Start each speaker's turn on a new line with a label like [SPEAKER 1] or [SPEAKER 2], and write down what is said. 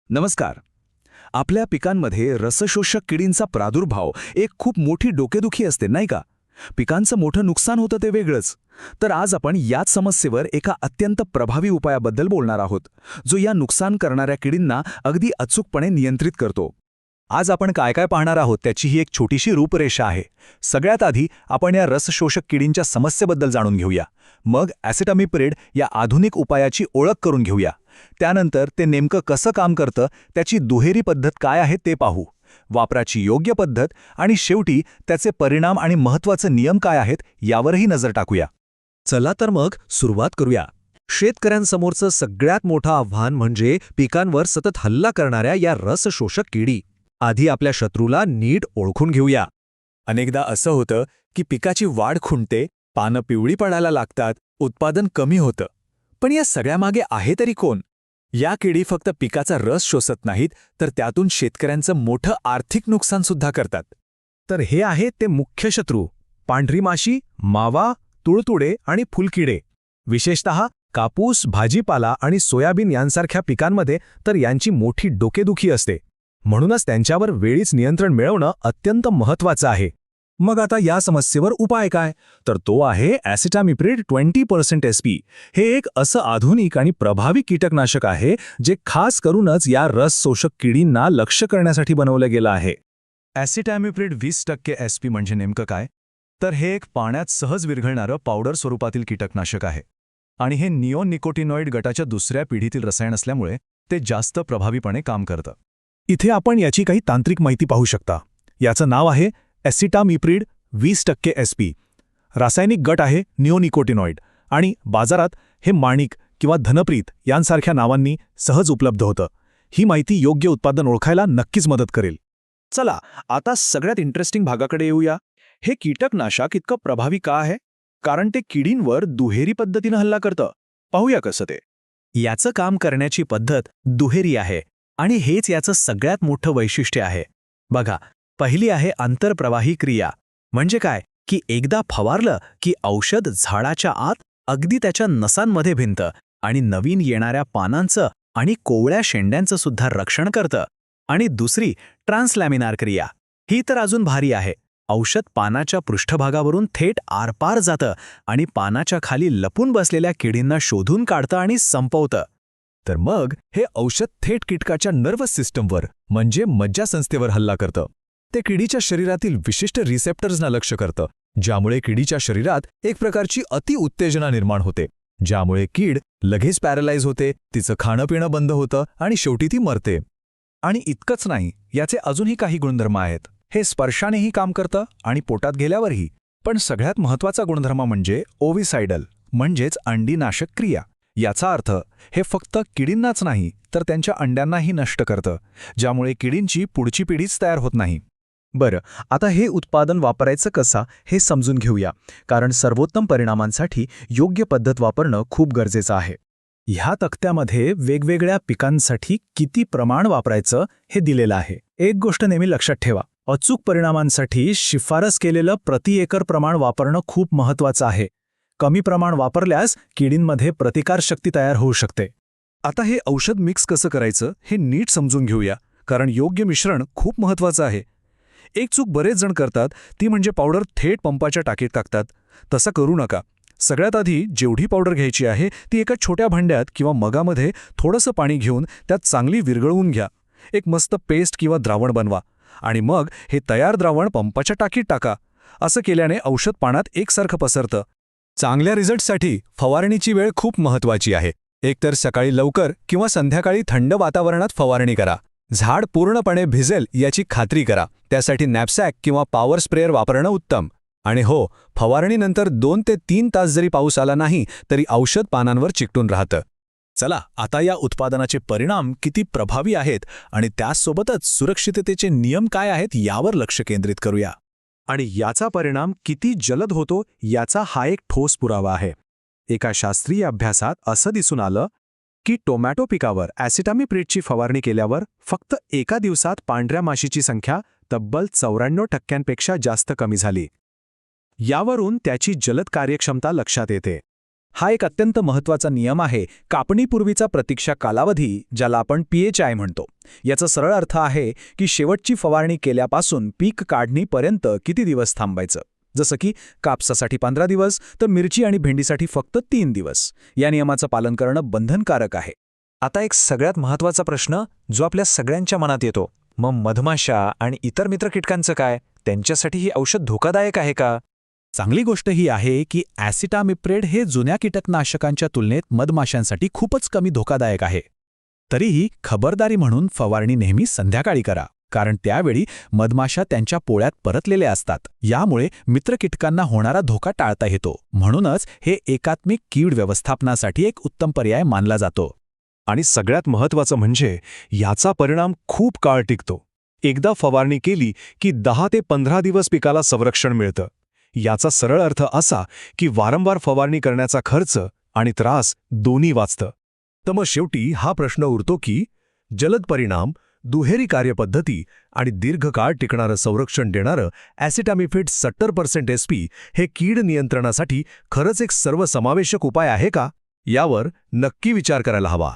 [SPEAKER 1] नमस्कार. आपल्या पिकांमध्ये रसशोषक किडींचा प्रादुर्भाव एक खूप मोठी डोकेदुखी असते, नाही का? पिकांचं मोठं नुकसान होतं ते वेगळंच. तर आज आपण याच समस्येवर एका अत्यंत प्रभावी उपायाबद्दल बोलणार आहोत, जो या नुकसान करणाऱ्या किडींना अगदी अचूकपणे नियंत्रित करतो. आज आपण काय काय पाहणार आहोत त्याची ही एक छोटीशी रूपरेषा आहे. सगळ्यात आधी आपण या रसशोषक किडींच्या समस्येबद्दल जाणून घेऊया. मग ॲसिटामिप्रिड या आधुनिक उपायाची ओळख करून घेऊया. त्यानंतर ते नेमकं कसं काम करतं, त्याची दुहेरी पद्धत काय आहे ते पाहू. वापराची योग्य पद्धत आणि शेवटी त्याचे परिणाम आणि महत्त्वाचे नियम काय आहेत यावरही नजर टाकूया.
[SPEAKER 2] चला तर मग सुरुवात करूया. शेतकऱ्यांसमोरचं सगळ्यात मोठं आव्हान म्हणजे पिकांवर सतत हल्ला करणाऱ्या या रसशोषक किडी. आधी आपल्या शत्रूला नीट ओळखून घेऊया.
[SPEAKER 1] अनेकदा असं होतं की पिकाची वाढ खुंटते, पानं पिवळी पडायला लागतात, उत्पादन कमी होतं. पण या सगळ्यामागे आहे तरी कोण? या किडी फक्त पिकाचा रस शोषत नाहीत, तर त्यातून शेतकऱ्यांचं मोठं आर्थिक नुकसानसुद्धा करतात.
[SPEAKER 2] तर हे आहेत ते मुख्य शत्रू: पांढरी माशी, मावा, तुडतुडे आणि फुलकिडे. विशेषतः कापूस, भाजीपाला आणि सोयाबीन यांसारख्या पिकांमध्ये तर यांची मोठी डोकेदुखी असते. म्हणूनच त्यांच्यावर वेळीच नियंत्रण मिळवणं अत्यंत महत्त्वाचं आहे. मग आता या समस्येवर उपाय काय? तर तो आहे ॲसिटामिप्रिड 20% SP. हे एक असं आधुनिक आणि प्रभावी कीटकनाशक आहे जे खास करूनच या रस शोषक किडींना लक्ष्य करण्यासाठी बनवलं गेलं आहे.
[SPEAKER 1] ॲसिटामिप्रिड 20% SP म्हणजे नेमकं काय? तर हे एक पाण्यात सहज विरघळणारं पावडर स्वरूपातील कीटकनाशक आहे. आणि हे निओनिकोटिनॉइड गटाच्या दुसऱ्या पिढीतील रसायन असल्यामुळे ते जास्त प्रभावीपणे काम करतं.
[SPEAKER 2] इथे आपण याची काही तांत्रिक माहिती पाहू शकता. याचं नाव आहे ॲसिटामिप्रिड 20% SP. रासायनिक गट आहे निओनिकोटिनॉइड आणि बाजारात हे माणिक किंवा धनप्रीत यांसारख्या नावांनी सहज उपलब्ध होतं. ही माहिती योग्य उत्पादन ओळखायला नक्कीच मदत करेल.
[SPEAKER 1] चला आता सगळ्यात इंटरेस्टिंग भागाकडे येऊया. हे कीटकनाशक इतकं प्रभावी का आहे? कारण ते किडींवर दुहेरी पद्धतीनं हल्ला करतं. पाहूया कसं ते.
[SPEAKER 2] याचं काम करण्याची पद्धत दुहेरी आहे आणि हेच याचं सगळ्यात मोठं वैशिष्ट्य आहे. बघा, पहिली आहे आंतरप्रवाही क्रिया. म्हणजे काय की एकदा फवारलं की औषध झाडाच्या आत अगदी त्याच्या नसांमध्ये भिनतं आणि नवीन येणाऱ्या पानांचं आणि कोवळ्या शेंड्यांचं सुद्धा रक्षण करतं. आणि दुसरी ट्रान्सलॅमिनार क्रिया. ही तर अजून भारी आहे. औषध पानाच्या पृष्ठभागावरून थेट आरपार जातं आणि पानाच्या खाली लपून बसलेल्या किडींना शोधून काढतं आणि संपवतं.
[SPEAKER 1] तर मग हे औषध थेट कीटकाच्या नर्वस सिस्टमवर म्हणजे मज्जासंस्थेवर हल्ला करतं. ते किडीच्या शरीरातील विशिष्ट रिसेप्टर्सना लक्ष्य करतं, ज्यामुळे किडीच्या शरीरात एक प्रकारची अतिउत्तेजना निर्माण होते, ज्यामुळे कीड लगेच पॅरालाइज होते, तिचं खाणं-पिणं बंद होतं आणि शेवटी ती मरते. आणि इतकंच नाही, याचे अजूनही काही गुणधर्म आहेत. हे स्पर्शानेही काम करतं आणि पोटात गेल्यावरही. पण सगळ्यात महत्त्वाचा गुणधर्म म्हणजे ओव्हिसाइडल म्हणजेच अंडीनाशक क्रिया. याचा अर्थ हे फक्त किडींनाच नाही तर त्यांच्या अंड्यांनाही नष्ट करतं, ज्यामुळे किडींची पुढची पिढीच तयार होत नाही.
[SPEAKER 2] बरं, आता हे उत्पादन वापरायचं कसं हे समजून घेऊया, कारण सर्वोत्तम परिणामांसाठी योग्य पद्धत वापरणं खूप गरजेचं आहे. ह्या तक्त्यामध्ये वेगवेगळ्या पिकांसाठी किती प्रमाण वापरायचं हे दिलेलं आहे. एक गोष्ट नेहमी लक्षात ठेवा: अचूक परिणामांसाठी शिफारस केलेलं प्रति एकर प्रमाण वापरणं खूप महत्त्वाचं आहे. कमी प्रमाण वापरल्यास किडींमध्ये प्रतिकारशक्ती तयार होऊ शकते.
[SPEAKER 1] आता हे औषध मिक्स कसं करायचं हे नीट समजून घेऊया, कारण योग्य मिश्रण खूप महत्त्वाचं आहे. एक चूक बरेच जण करतात ती म्हणजे पावडर थेट पंपाच्या टाकीत टाकतात. तसं करू नका. सगळ्यात आधी जेवढी पावडर घ्यायची आहे ती एका छोट्या भांड्यात किंवा मगामध्ये थोडंसं पाणी घेऊन त्यात चांगली विरघळवून घ्या. एक मस्त पेस्ट किंवा द्रावण बनवा आणि मग हे तयार द्रावण पंपाच्या टाकीत टाका. असं केल्याने औषध पाण्यात एकसारखं पसरतं. चांगल्या रिझल्टसाठी फवारणीची वेळ खूप महत्त्वाची आहे. एकतर सकाळी लवकर किंवा संध्याकाळी थंड वातावरणात फवारणी करा. झाड पूर्णपणे भिजेल याची खात्री करा. त्यासाठी नॅपसॅक किंवा पॉवर स्प्रेअर वापरणं उत्तम. आणि हो, फवारणीनंतर 2 ते 3 तास जरी पाऊस आला नाही तरी औषध पानांवर चिकटून राहतं. चला आता या उत्पादनाचे परिणाम किती प्रभावी आहेत आणि त्यासोबतच सुरक्षिततेचे नियम काय आहेत यावर लक्ष केंद्रित करूया.
[SPEAKER 2] आणि याचा परिणाम किती जलद होतो याचा हा एक ठोस पुरावा आहे. एका शास्त्रीय अभ्यासात असं दिसून आलं की टोमॅटो पिकावर ॲसिटामिप्रिडची फवारणी केल्यावर फक्त एका दिवसात पांढऱ्या माशीची संख्या तब्बल 94% जास्त कमी झाली. यावरून त्याची जलद कार्यक्षमता लक्षात येते. हा एक अत्यंत महत्त्वाचा नियम आहे कापणीपूर्वीचा प्रतीक्षा कालावधी, ज्याला आपण PHI म्हणतो. याचा सरळ अर्थ आहे की शेवटची फवारणी केल्यापासून पीक काढणीपर्यंत किती दिवस थांबायचं. जसं की कापसासाठी 15 दिवस तर मिरची आणि भेंडीसाठी फक्त 3 दिवस. या नियमाचं पालन करणं बंधनकारक आहे.
[SPEAKER 3] आता एक सगळ्यात महत्त्वाचा प्रश्न जो आपल्या सगळ्यांच्या मनात येतो, मग मधमाशा आणि इतर मित्र कीटकांचं काय? त्यांच्यासाठी ही औषध धोकादायक आहे का?
[SPEAKER 2] चांगली गोष्ट ही आहे की ॲसिटामिप्रेड हे जुन्या कीटकनाशकांच्या तुलनेत मधमाशांसाठी खूपच कमी धोकादायक आहे. तरीही खबरदारी म्हणून फवारणी नेहमी संध्याकाळी करा, कारण त्यावेळी मधमाशा त्यांच्या पोळ्यात परतलेल्या असतात. यामुळे मित्र कीटकांना होणारा धोका टाळता येतो. म्हणूनच हे एकात्मिक कीड व्यवस्थापनासाठी एक उत्तम पर्याय मानला जातो.
[SPEAKER 4] आणि सगळ्यात महत्त्वाचं म्हणजे याचा परिणाम खूप काळ टिकतो. एकदा फवारणी केली की 10 ते 15 दिवस पिकाला संरक्षण मिळतं. याचा सरळ अर्थ असा की वारंवार फवारणी करण्याचा खर्च आणि त्रास दोन्ही वाचतं.
[SPEAKER 1] तर मग शेवटी हा प्रश्न उरतो की जलद परिणाम, दुहेरी कार्यपद्धती आणि दीर्घकाळ टिकणारं संरक्षण देणारं ॲसिटामिफिड 70% SP हे कीड नियंत्रणासाठी खरंच एक सर्वसमावेशक उपाय आहे का? यावर नक्की विचार करायला हवा.